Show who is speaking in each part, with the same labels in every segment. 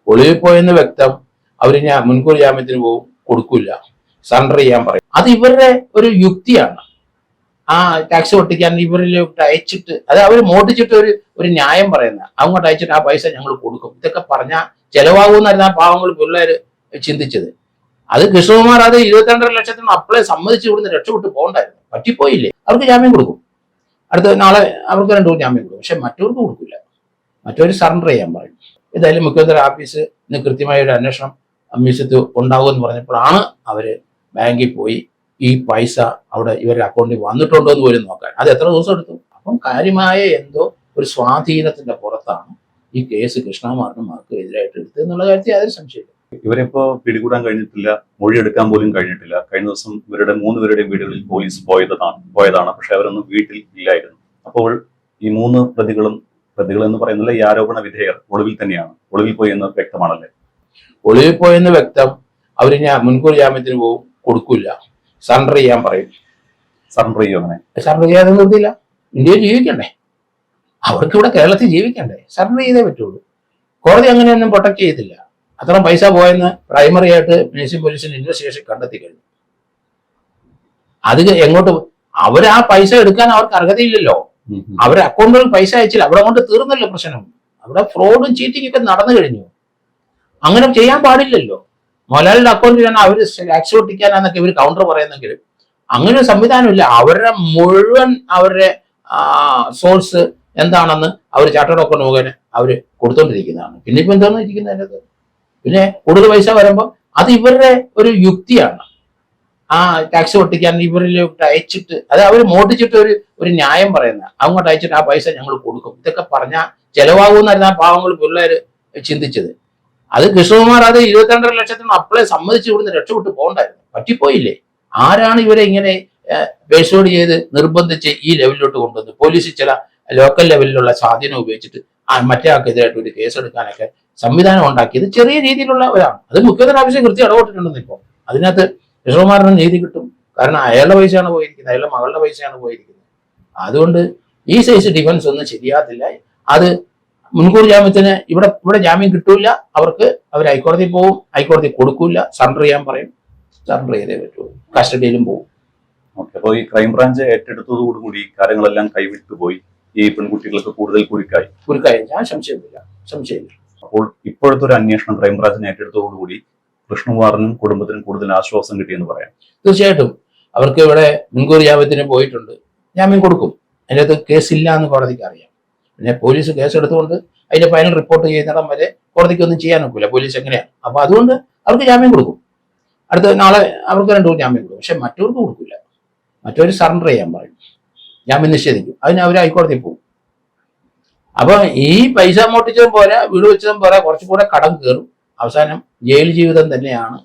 Speaker 1: ഒളിവിൽ പോയെന്ന് വ്യക്തം. അവർ മുൻകൂർ ജാമ്യത്തിന് പോകും, കൊടുക്കില്ല, സറണ്ടർ ചെയ്യാൻ പറയും. അത് ഇവരുടെ ഒരു യുക്തിയാണ്. ആ ടാക്സ് പൊട്ടിക്കാൻ ഇവരിലോട്ട് അയച്ചിട്ട്, അത് അവർ മോട്ടിച്ചിട്ട് ഒരു ന്യായം പറയുന്ന, അങ്ങോട്ട് അയച്ചിട്ട് ആ പൈസ ഞങ്ങൾ കൊടുക്കും. ഇതൊക്കെ പറഞ്ഞാൽ ചെലവാകുമെന്നായിരുന്നു ആ പാവങ്ങൾ പിള്ളേര് ചിന്തിച്ചത്. അത് കൃഷ്ണകുമാർ അത് 22.5 ലക്ഷത്തിന് അപ്പളെ സമ്മതിച്ച് ഇവിടുന്ന് രക്ഷപ്പെട്ട് പോകണ്ടായിരുന്നു. പറ്റിപ്പോയില്ലേ, അവർക്ക് ജാമ്യം കൊടുക്കും. അടുത്ത നാളെ അവർക്ക് 2 ജാമ്യം കൊടുക്കും. പക്ഷെ മറ്റവർക്ക് കൊടുക്കില്ല. മറ്റവർ സറണ്ടർ ചെയ്യാൻ പറയും. ഏതായാലും മുഖ്യമന്ത്രി ഓഫീസിന് കൃത്യമായ ഒരു അന്വേഷണം അമ്യൂസത്ത് ഉണ്ടാകുമെന്ന് പറഞ്ഞപ്പോഴാണ് അവര് ബാങ്കിൽ പോയി ഈ പൈസ അവിടെ ഇവരുടെ അക്കൗണ്ടിൽ വന്നിട്ടുണ്ടോ എന്ന് പോലും നോക്കാൻ. അത് എത്ര ദിവസം എടുത്തു? അപ്പം കാര്യമായ എന്തോ ഒരു സ്വാധീനത്തിന്റെ പുറത്താണ് ഈ കേസ് കൃഷ്ണകുമാറിനും മകൾക്ക് എതിരായിട്ട് എടുത്തത് എന്നുള്ള കാര്യത്തിൽ യാതൊരു സംശയമില്ല.
Speaker 2: ഇവരിപ്പോ പിടികൂടാൻ കഴിഞ്ഞിട്ടില്ല, മൊഴിയെടുക്കാൻ പോലും കഴിഞ്ഞിട്ടില്ല. കഴിഞ്ഞ ദിവസം ഇവരുടെ 3 പേരുടെയും വീടുകളിൽ പോലീസ് പോയതാണ്. പക്ഷെ അവരൊന്നും വീട്ടിൽ ഇല്ലായിരുന്നു. അപ്പോൾ ഈ 3 പ്രതികൾ എന്ന് പറയുന്നില്ല, ഈ ആരോപണ വിധേയർ ഒളിവിൽ തന്നെയാണ്. ഒളിവിൽ പോയി എന്ന് വ്യക്തമാണല്ലേ?
Speaker 1: ഒളിവിൽ പോയെന്ന് വ്യക്തം. അവർ മുൻകൂർ ജാമ്യത്തിന് പോകും, കൊടുക്കില്ല, സറണ്ടർ ചെയ്യാൻ പറയും.
Speaker 2: സറണ്ടർ ചെയ്യും. അങ്ങനെ
Speaker 1: സറണ്ടർ ചെയ്യാതെ നിർത്തിയില്ല. ഇന്ത്യയിൽ ജീവിക്കണ്ടേ, അവർക്ക് ഇവിടെ കേരളത്തിൽ ജീവിക്കണ്ടേ, സറണ്ടർ ചെയ്തേ പറ്റുള്ളൂ. കോടതി അങ്ങനെയൊന്നും പ്രൊട്ടക്ട് ചെയ്യത്തില്ല. അത്ര പൈസ പോയെന്ന് പ്രൈമറി ആയിട്ട് മുനിസിപ്പൽ പോലീസിന് ഇൻവെസ്റ്റിഗേഷൻ കണ്ടെത്തി കഴിഞ്ഞു. അത് എങ്ങോട്ട് അവർ ആ പൈസ എടുക്കാൻ അവർക്ക് അർഹതയില്ലല്ലോ. അവരുടെ അക്കൗണ്ടുകളിൽ പൈസ അയച്ചില്ല, അവിടെ കൊണ്ട് തീർന്നല്ലോ പ്രശ്നം. അവിടെ ഫ്രോഡും ചീറ്റിംഗ് ഒക്കെ നടന്നു കഴിഞ്ഞു. അങ്ങനെ ചെയ്യാൻ പാടില്ലല്ലോ. മൊലാലിന്റെ അക്കൗണ്ടിലാണ് അവർ ടാക്സ് പൊട്ടിക്കാനാന്നൊക്കെ ഇവർ കൗണ്ടർ പറയുന്നെങ്കിൽ അങ്ങനെ ഒരു സംവിധാനമില്ല. അവരുടെ മുഴുവൻ അവരുടെ സോഴ്സ് എന്താണെന്ന് അവർ ചാർട്ടേഡ് അക്കൗണ്ട് മുഖേന അവർ കൊടുത്തോണ്ടിരിക്കുന്നതാണ്. പിന്നെ ഇപ്പൊ എന്താണെന്ന് ഇരിക്കുന്നത് അതിനകത്ത്. പിന്നെ കൂടുതൽ പൈസ വരുമ്പോൾ അത് ഇവരുടെ ഒരു യുക്തിയാണ്. ആ ടാക്സ് പൊട്ടിക്കാൻ ഇവരിലോട്ട് അയച്ചിട്ട്, അത് അവർ മോട്ടിച്ചിട്ട് ഒരു ന്യായം പറയുന്ന, അങ്ങോട്ട് അയച്ചിട്ട് ആ പൈസ ഞങ്ങൾ കൊടുക്കും. ഇതൊക്കെ പറഞ്ഞാൽ ചെലവാകുമെന്നായിരുന്നു ആ പാവങ്ങൾ പിള്ളേര് ചിന്തിച്ചത്. അത് കൃഷ്ണകുമാർ അത് 22.5 ലക്ഷത്തിന് അപ്പളെ സമ്മതിച്ച് ഇവിടുന്ന് രക്ഷപ്പെട്ട് പോകണ്ടായിരുന്നു. പറ്റിപ്പോയില്ലേ. ആരാണ് ഇവരെ ഇങ്ങനെ പേഴ്സോഡ് ചെയ്ത് നിർബന്ധിച്ച് ഈ ലെവലിലോട്ട് കൊണ്ടുവന്ന് പോലീസ് ചില ലോക്കൽ ലെവലിലുള്ള സ്വാധീനം ഉപയോഗിച്ചിട്ട് മറ്റേ ആൾക്കെതിരായിട്ട് ഒരു കേസെടുക്കാനൊക്കെ സംവിധാനം ഉണ്ടാക്കിയത് ചെറിയ രീതിയിലുള്ളവരാണ്. അത് മുഖ്യമന്ത്രി ഓഫീസിൽ കൃത്യം ഇടപെട്ടിട്ടുണ്ടെന്ന്. ഇപ്പോൾ അതിനകത്ത് കൃഷ്ണകുമാറിന് നീതി കിട്ടും. കാരണം അയാളുടെ പൈസയാണ് പോയിരിക്കുന്നത്, അയാളുടെ മകളുടെ പൈസയാണ് പോയിരിക്കുന്നത്. അതുകൊണ്ട് ഈ സൈസ് ഡിഫൻസ് ഒന്നും ശരിയാകത്തില്ല. അത് മുൻകൂർ ജാമ്യത്തിന് ഇവിടെ ജാമ്യം കിട്ടൂല അവർക്ക്. അവർ ഹൈക്കോടതിയിൽ പോകും, ഹൈക്കോടതി കൊടുക്കൂല, സറണ്ടർ ചെയ്യാൻ പറയും, സറണ്ടർ ചെയ്തേ പറ്റുള്ളൂ, കസ്റ്റഡിയിലും പോകും.
Speaker 2: ഓക്കെ. അപ്പോൾ ഈ ക്രൈംബ്രാഞ്ച് ഏറ്റെടുത്തതോടുകൂടി കാര്യങ്ങളെല്ലാം കൈവിട്ടുപോയി. ഈ പെൺകുട്ടികൾക്ക് കൂടുതൽ കുരുക്കായി
Speaker 1: ഞാൻ സംശയമില്ല.
Speaker 2: അപ്പോൾ ഇപ്പോഴത്തെ ഒരു അന്വേഷണം ക്രൈംബ്രാഞ്ചിനെ ഏറ്റെടുത്തതോടുകൂടി കൃഷ്ണകുമാറിനും കുടുംബത്തിനും കൂടുതൽ ആശ്വാസം കിട്ടിയെന്ന് പറയാം.
Speaker 1: തീർച്ചയായിട്ടും അവർക്ക് ഇവിടെ മുൻകൂർ ജാമ്യത്തിന് പോയിട്ടുണ്ട്, ജാമ്യം കൊടുക്കും. അതിനകത്ത് കേസില്ല എന്ന് കോടതിക്ക് അറിയാം. പിന്നെ പോലീസ് കേസെടുത്തുകൊണ്ട് അതിന്റെ ഫൈനൽ റിപ്പോർട്ട് ചെയ്യുന്നിടം വരെ കോടതിക്കൊന്നും ചെയ്യാൻ ഒക്കില്ല. പോലീസ് എങ്ങനെയാണ്. അപ്പൊ അതുകൊണ്ട് അവർക്ക് ജാമ്യം കൊടുക്കും. അടുത്ത നാളെ അവർക്ക് 2 ജാമ്യം കൊടുക്കും. പക്ഷെ മറ്റവർക്ക് കൊടുക്കില്ല. മറ്റവർ സറണ്ടർ ചെയ്യാൻ പറയും, ജാമ്യം നിഷേധിക്കും. അതിന് അവർ ഹൈക്കോടതിയിൽ പോകും. അപ്പൊ ഈ പൈസ മോട്ടിച്ചതും പോരാ, വീട് വെച്ചതും പോരാ, കുറച്ചുകൂടെ കടം കയറും. അവസാനം ജയിൽ ജീവിതം തന്നെയാണ്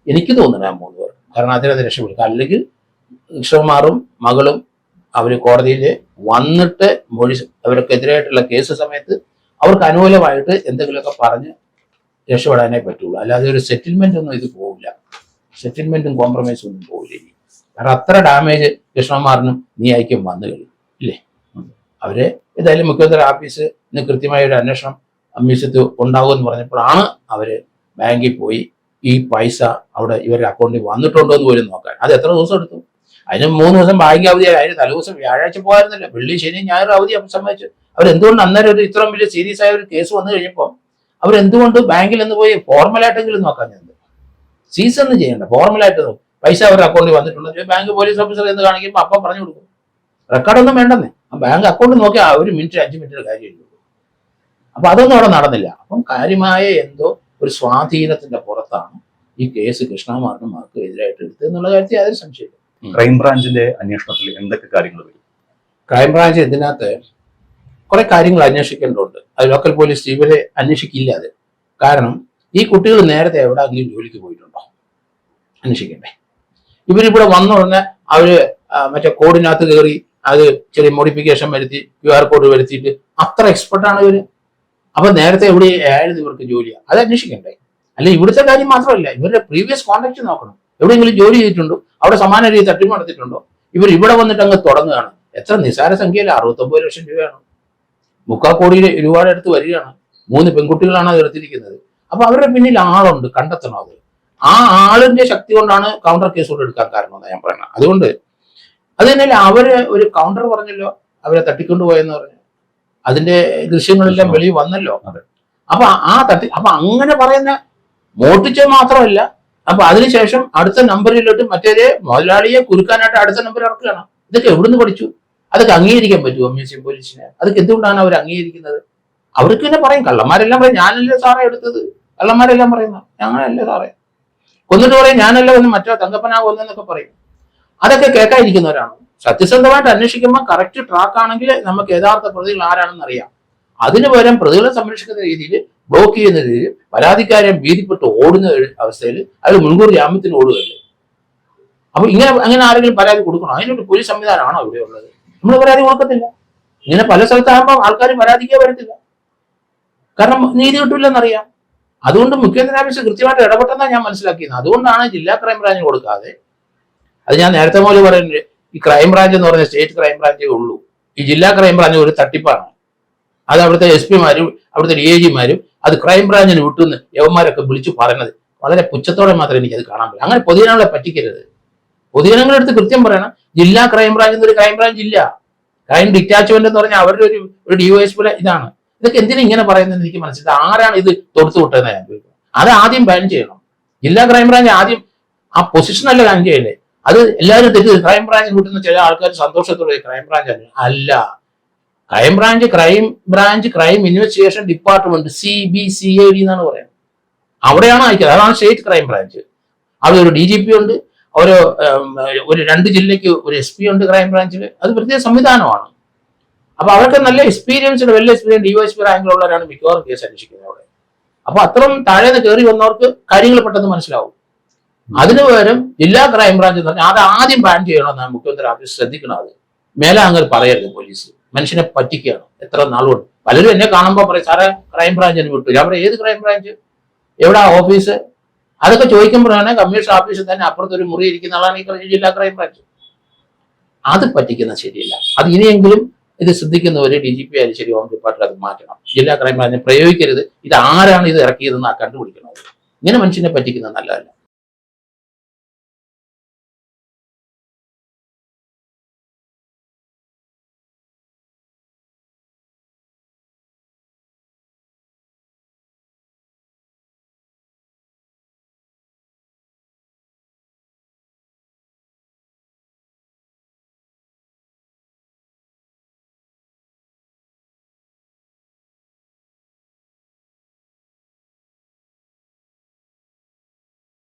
Speaker 1: എനിക്ക് തോന്നുന്നത് ആ 3 പേർ. കാരണം അതിനകത്ത് രക്ഷപ്പെടും. അല്ലെങ്കിൽ കൃഷ്ണകുമാറും മകളും അവർ കോടതിയിൽ വന്നിട്ട് മൊഴി അവർക്കെതിരായിട്ടുള്ള കേസ് സമയത്ത് അവർക്ക് അനുകൂലമായിട്ട് എന്തെങ്കിലുമൊക്കെ പറഞ്ഞ് രക്ഷപ്പെടാനേ പറ്റുള്ളൂ. അല്ലാതെ ഒരു സെറ്റിൽമെന്റ് ഒന്നും ഇത് പോകില്ല. സെറ്റിൽമെന്റും കോംപ്രമൈസും ഒന്നും പോകില്ല. കാരണം അത്ര ഡാമേജ് കൃഷ്ണകുമാറിനും നീയായിക്കും വന്നു കഴിയും ഇല്ലേ. അവര് ഏതായാലും മുഖ്യമന്ത്രി ഓഫീസിന് കൃത്യമായ ഒരു അന്വേഷണം അമ്യൂസത്ത് ഉണ്ടാകുമെന്ന് പറഞ്ഞപ്പോഴാണ് അവര് ബാങ്കിൽ പോയി ഈ പൈസ അവിടെ ഇവരുടെ അക്കൗണ്ടിൽ വന്നിട്ടുണ്ടോ എന്ന് പോലും നോക്കാൻ. അത് എത്ര ദിവസം എടുത്തു? അതിന് 3 ദിവസം ബാങ്ക് അവധിയായി. അതിന് തലേദിവസം വ്യാഴാഴ്ച പോകാറുന്നില്ല, വെള്ളി ശനി ഞായർ അവധി സമ്മതിച്ചു. അവരെന്തുകൊണ്ട് അന്നേരം ഒരു ഇത്രയും വലിയ സീരിയസ് ആയ ഒരു കേസ് വന്നു കഴിഞ്ഞപ്പോൾ അവരെന്തുകൊണ്ട് ബാങ്കിൽ നിന്ന് പോയി ഫോർമലായിട്ടെങ്കിലും നോക്കാൻ ഞാൻ സീസ് ഒന്നും ചെയ്യണ്ട, ഫോർമലായിട്ട് പൈസ അവരുടെ അക്കൗണ്ടിൽ വന്നിട്ടുണ്ട്. ബാങ്ക് പോലീസ് ഓഫീസർ എന്ന് കാണിക്കുമ്പോൾ അപ്പം പറഞ്ഞു കൊടുക്കും. റെക്കോർഡൊന്നും വേണ്ടെന്നേ, ആ ബാങ്ക് അക്കൗണ്ട് നോക്കിയാൽ 1 മിനിറ്റ് 5 മിനിറ്റ് കാര്യമില്ല. അപ്പൊ അതൊന്നും അവിടെ നടന്നില്ല. അപ്പം കാര്യമായ എന്തോ ഒരു സ്വാധീനത്തിന്റെ പുറത്താണ് ഈ കേസ് കൃഷ്ണകുമാറിനും മകൾക്ക് എതിരായിട്ട് എടുത്തത് എന്നുള്ള കാര്യത്തിൽ യാതൊരു സംശയമില്ല.
Speaker 2: ക്രൈംബ്രാഞ്ചിന്റെ അന്വേഷണത്തിൽ എന്തൊക്കെ കാര്യങ്ങൾ വരും?
Speaker 1: ക്രൈംബ്രാഞ്ച് ഇതിനകത്ത് കുറെ കാര്യങ്ങൾ അന്വേഷിക്കേണ്ടതുണ്ട്. അത് ലോക്കൽ പോലീസ് ഇവരെ അന്വേഷിക്കില്ല. അത് കാരണം ഈ കുട്ടികൾ നേരത്തെ എവിടെയെങ്കിലും ജോലിക്ക് പോയിട്ടുണ്ടോ അന്വേഷിക്കണ്ടേ. ഇവരിവിടെ വന്ന ഉടനെ അവര് മറ്റേ കോഡിനകത്ത് കയറി അത് ചെറിയ മോഡിഫിക്കേഷൻ വരുത്തി QR കോഡ് വരുത്തിയിട്ട് അത്ര എക്സ്പെർട്ടാണ് ഇവര്. അപ്പൊ നേരത്തെ എവിടെ ആയിരുന്നു ഇവർക്ക് ജോലിയാണ്, അത് അന്വേഷിക്കണ്ടേ. അല്ലെ ഇവിടുത്തെ കാര്യം മാത്രമല്ല, ഇവരുടെ പ്രീവിയസ് കോണ്ടാക്ട് നോക്കണം. എവിടെയെങ്കിലും ജോലി ചെയ്തിട്ടുണ്ടോ, അവിടെ സമാന രീതി തട്ടിപ്പ് നടത്തിയിട്ടുണ്ടോ. ഇവർ ഇവിടെ വന്നിട്ട് അങ്ങ് തുടങ്ങുകയാണ്. എത്ര നിസ്സാര സംഖ്യയില്ല, 69 ലക്ഷം രൂപയാണ്. 3/4 കോടി രൂപയുടെ അടുത്ത് വരികയാണ്. 3 പെൺകുട്ടികളാണ് അത് എടുത്തിരിക്കുന്നത്. അപ്പൊ അവരുടെ പിന്നിൽ ആളുണ്ട്, കണ്ടെത്തണം അത്. ആ ആളിന്റെ ശക്തി കൊണ്ടാണ് കൗണ്ടർ കേസുകൾ എടുക്കാൻ കാരണമെന്ന് ഞാൻ പറയുന്നത്. അതുകൊണ്ട് അത് തന്നെയല്ല, അവര് ഒരു കൗണ്ടർ പറഞ്ഞല്ലോ, അവരെ തട്ടിക്കൊണ്ടുപോയെന്ന് പറഞ്ഞു, അതിന്റെ ദൃശ്യങ്ങളെല്ലാം വെളിയിൽ വന്നല്ലോ. അപ്പൊ അപ്പൊ അങ്ങനെ പറയുന്ന മോട്ടിച്ചത് മാത്രമല്ല, അപ്പൊ അതിനുശേഷം അടുത്ത നമ്പറിലോട്ട് മറ്റേ മുതലാളിയെ കുരുക്കാനായിട്ട് അടുത്ത നമ്പർ ഇറക്കുകയാണ്. ഇതൊക്കെ എവിടുന്ന് പഠിച്ചു? അതൊക്കെ അംഗീകരിക്കാൻ പറ്റുമോ മ്യൂസിയം പോലീസിനെ? അതൊക്കെ എന്തുകൊണ്ടാണ് അവർ അംഗീകരിക്കുന്നത്? അവർക്ക് തന്നെ പറയും, കള്ളന്മാരെല്ലാം പറയും ഞാനല്ലേ സാറേ എടുത്തത്, കള്ളന്മാരെല്ലാം പറയുന്ന ഞങ്ങളല്ലേ സാറേ, കൊന്നിട്ട് പറയും ഞാനല്ല വന്ന് മറ്റോ തങ്കപ്പനാ കൊന്നെന്നൊക്കെ പറയും. അതൊക്കെ കേൾക്കാതിരിക്കുന്നവരാണ്. സത്യസന്ധമായിട്ട് അന്വേഷിക്കുമ്പോൾ കറക്റ്റ് ട്രാക്ക് ആണെങ്കിൽ നമുക്ക് യഥാർത്ഥ പ്രതികൾ ആരാണെന്ന് അറിയാം. അതിനു പകരം പ്രതികളെ സംരക്ഷിക്കുന്ന രീതിയിൽ, ബ്ലോക്ക് ചെയ്യുന്ന രീതിയിൽ, പരാതിക്കാരെ ഭീതിപ്പെട്ട് ഓടുന്ന അവസ്ഥയിൽ അയാൾ മുൻകൂർ ജാമ്യത്തിന് ഓടുകയല്ലേ. അപ്പൊ അങ്ങനെ ആരെങ്കിലും പരാതി കൊടുക്കണോ? അതിനൊരു പോലീസ് സംവിധാനമാണോ ഇവിടെ ഉള്ളത്? നമ്മൾ പരാതി കൊടുക്കത്തില്ല. ഇങ്ങനെ പല സ്ഥലത്താകുമ്പോൾ ആൾക്കാർ പരാതിക്കേ വരത്തില്ല, കാരണം നീതി കിട്ടില്ലെന്നറിയാം. അതുകൊണ്ട് മുഖ്യമന്ത്രി ഓഫീസ് കൃത്യമായിട്ട് ഇടപെട്ടെന്നാണ് ഞാൻ മനസ്സിലാക്കിയത്. അതുകൊണ്ടാണ് ജില്ലാ ക്രൈംബ്രാഞ്ചിന് കൊടുക്കാതെ, അത് ഞാൻ നേരത്തെ പോലെ പറയുന്നത്, ഈ ക്രൈംബ്രാഞ്ച് എന്ന് പറഞ്ഞ സ്റ്റേറ്റ് ക്രൈംബ്രാഞ്ചേ ഉള്ളൂ. ഈ ജില്ലാ ക്രൈംബ്രാഞ്ച് ഒരു തട്ടിപ്പാണ്. അത് അവിടുത്തെ SP മാരും അവിടുത്തെ DIG മാരും അത് ക്രൈംബ്രാഞ്ചിന് വിട്ടുന്ന് യവന്മാരൊക്കെ വിളിച്ചു പറയുന്നത് വളരെ പുച്ഛത്തോടെ മാത്രമേ എനിക്കത് കാണാൻ പറ്റും. അങ്ങനെ പൊതുജനങ്ങളെ പറ്റിക്കരുത്. പൊതുജനങ്ങളുടെ അടുത്ത് കൃത്യം പറയണം, ജില്ലാ ക്രൈംബ്രാഞ്ചിൽ നിന്ന് ഒരു ക്രൈംബ്രാഞ്ച് ഇല്ല. ക്രൈം ഡിറ്റാച്ച്മെന്റ് എന്ന് പറഞ്ഞാൽ അവരുടെ ഒരു DYSP ഇതാണ്. ഇതൊക്കെ എന്തിനാ ഇങ്ങനെ പറയുന്നത് എനിക്ക് മനസ്സിലായി. ആരാണ് ഇത് തൊടുത്തു വിട്ടതെന്ന് ഞാൻ ചോദിക്കുന്നത്. അത് ആദ്യം ബാൻ ചെയ്യണം. ജില്ലാ ക്രൈംബ്രാഞ്ച് ആദ്യം ആ പൊസിഷനല്ല ബാൻ ചെയ്യണ്ടേ. അത് എല്ലാവരും തെറ്റ്, ക്രൈംബ്രാഞ്ചിൽ വിട്ടുന്ന ചില ആൾക്കാർ സന്തോഷത്തോടെ ക്രൈംബ്രാഞ്ച് അല്ല. Crime branch crime investigation department CBCID എന്നാണ് പറയുന്നത്. അവിടെയാണ് അയക്കുന്നത്. അതാണ് സ്റ്റേറ്റ് ക്രൈംബ്രാഞ്ച്. അവിടെ ഒരു DGP ഉണ്ട്, ഒരു 2 ജില്ലയ്ക്ക് ഒരു SP ഉണ്ട് ക്രൈംബ്രാഞ്ചിൽ. അത് പ്രത്യേക സംവിധാനമാണ്. അപ്പൊ അവർക്ക് നല്ല എക്സ്പീരിയൻസ്ഡ്, വെൽ എക്സ്പീരിയൻസ് DYSP റാങ്കിലുള്ളവരാണ് മിക്കവാറും കേസ് അന്വേഷിക്കുന്നത് അവിടെ. അപ്പൊ അത്രയും താഴേന്ന് കയറി വന്നവർക്ക് കാര്യങ്ങൾ പെട്ടെന്ന് മനസ്സിലാവും. അതിനു പകരം ജില്ലാ ക്രൈംബ്രാഞ്ച് എന്ന് പറഞ്ഞാൽ അത് ആദ്യം ബാൻ ചെയ്യണമെന്നാണ് മുഖ്യമന്ത്രി ഓഫീസ് ശ്രദ്ധിക്കണം. അത് മേലെ അങ്ങനെ പറയരുത്. പോലീസ് മനുഷ്യനെ പറ്റിക്കുകയാണ് എത്ര നാളുകൊണ്ട്. പലരും എന്നെ കാണുമ്പോൾ പറയും സാറേ ക്രൈംബ്രാഞ്ചിന് വിട്ടു. ഞാൻ പറയും ഏത് ക്രൈംബ്രാഞ്ച്, എവിടാ ഓഫീസ്? അതൊക്കെ ചോദിക്കുമ്പോഴാണ് കമ്മീഷൻ ഓഫീസിൽ തന്നെ അപ്പുറത്തൊരു മുറി ഇരിക്കുന്ന ആളാണ് ഈ ജില്ലാ ക്രൈംബ്രാഞ്ച്. അത് പറ്റിക്കുന്നത് ശരിയല്ല. അത് ഇനിയെങ്കിലും ഇത് ശ്രദ്ധിക്കുന്നവര് DGP ആയാലും ശരി, ഹോം ഡിപ്പാർട്ട്മെന്റ് അത് മാറ്റണം. ജില്ലാ ക്രൈംബ്രാഞ്ചിനെ പ്രയോഗിക്കരുത്. ഇത് ആരാണ് ഇത് ഇറക്കിയതെന്ന് കണ്ടുപിടിക്കണം. ഇങ്ങനെ മനുഷ്യനെ പറ്റിക്കുന്നത് നല്ലതല്ല.